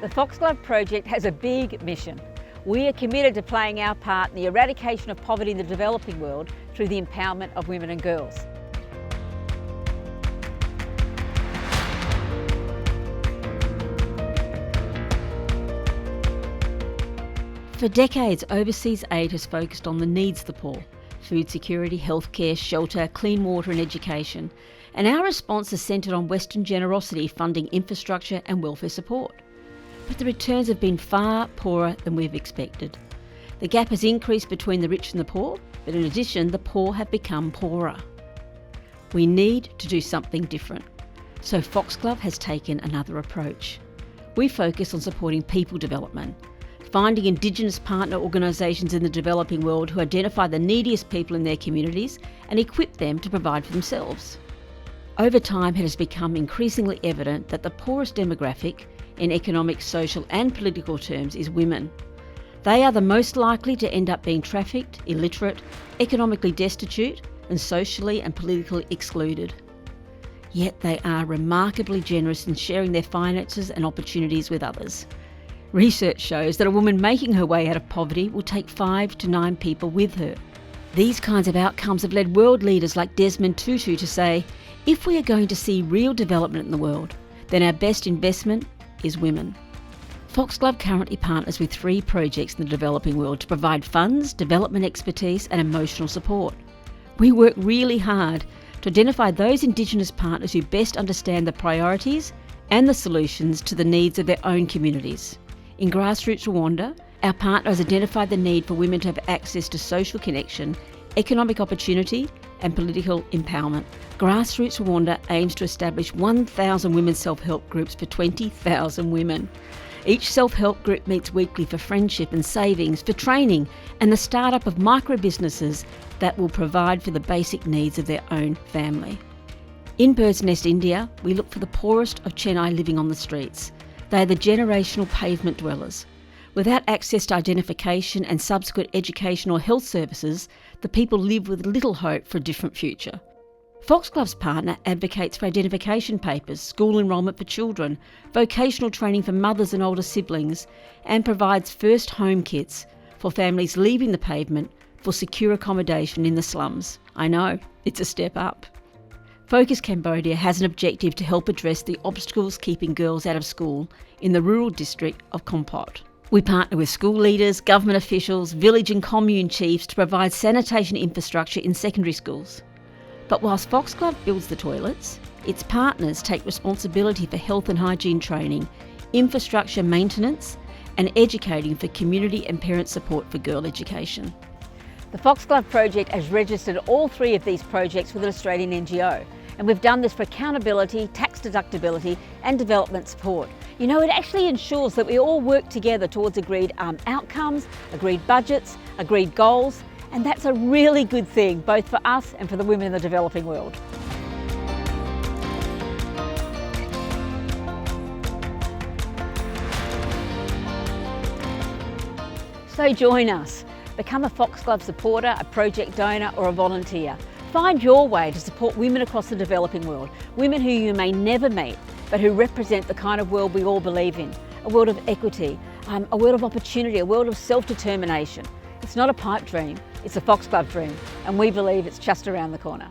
The Foxglove Project has a big mission. We are committed to playing our part in the eradication of poverty in the developing world through the empowerment of women and girls. For decades, overseas aid has focused on the needs of the poor: food security, healthcare, shelter, clean water and education. And our response is centred on Western generosity funding infrastructure and welfare support. But the returns have been far poorer than we've expected. The gap has increased between the rich and the poor, but in addition, the poor have become poorer. We need to do something different. So Foxglove has taken another approach. We focus on supporting people development, finding Indigenous partner organisations in the developing world who identify the neediest people in their communities and equip them to provide for themselves. Over time, it has become increasingly evident that the poorest demographic, in economic, social and political terms, is women. They are the most likely to end up being trafficked, illiterate, economically destitute and socially and politically excluded. Yet they are remarkably generous in sharing their finances and opportunities with others. Research shows that a woman making her way out of poverty will take 5 to 9 people with her. These kinds of outcomes have led world leaders like Desmond Tutu to say, if we are going to see real development in the world, then our best investment is women. Foxglove currently partners with 3 projects in the developing world to provide funds, development expertise and emotional support. We work really hard to identify those Indigenous partners who best understand the priorities and the solutions to the needs of their own communities. In Grassroots Rwanda, our partner has identified the need for women to have access to social connection, economic opportunity and political empowerment. Grassroots Rwanda aims to establish 1,000 women's self-help groups for 20,000 women. Each self-help group meets weekly for friendship and savings, for training and the start-up of micro-businesses that will provide for the basic needs of their own family. In Bird's Nest, India, we look for the poorest of Chennai living on the streets. They are the generational pavement dwellers. Without access to identification and subsequent education or health services, the people live with little hope for a different future. Foxglove's partner advocates for identification papers, school enrolment for children, vocational training for mothers and older siblings, and provides first home kits for families leaving the pavement for secure accommodation in the slums. I know, it's a step up. Focus Cambodia has an objective to help address the obstacles keeping girls out of school in the rural district of Kompot. We partner with school leaders, government officials, village and commune chiefs to provide sanitation infrastructure in secondary schools. But whilst Foxglove builds the toilets, its partners take responsibility for health and hygiene training, infrastructure maintenance and educating for community and parent support for girl education. The Foxglove Project has registered all 3 of these projects with an Australian NGO, and we've done this for accountability, tax deductibility and development support. You know, it actually ensures that we all work together towards agreed outcomes, agreed budgets, agreed goals, and that's a really good thing, both for us and for the women in the developing world. So join us. Become a Foxglove supporter, a project donor or a volunteer. Find your way to support women across the developing world, women who you may never meet, but who represent the kind of world we all believe in, a world of equity, a world of opportunity, a world of self-determination. It's not a pipe dream, it's a Foxglove dream, and we believe it's just around the corner.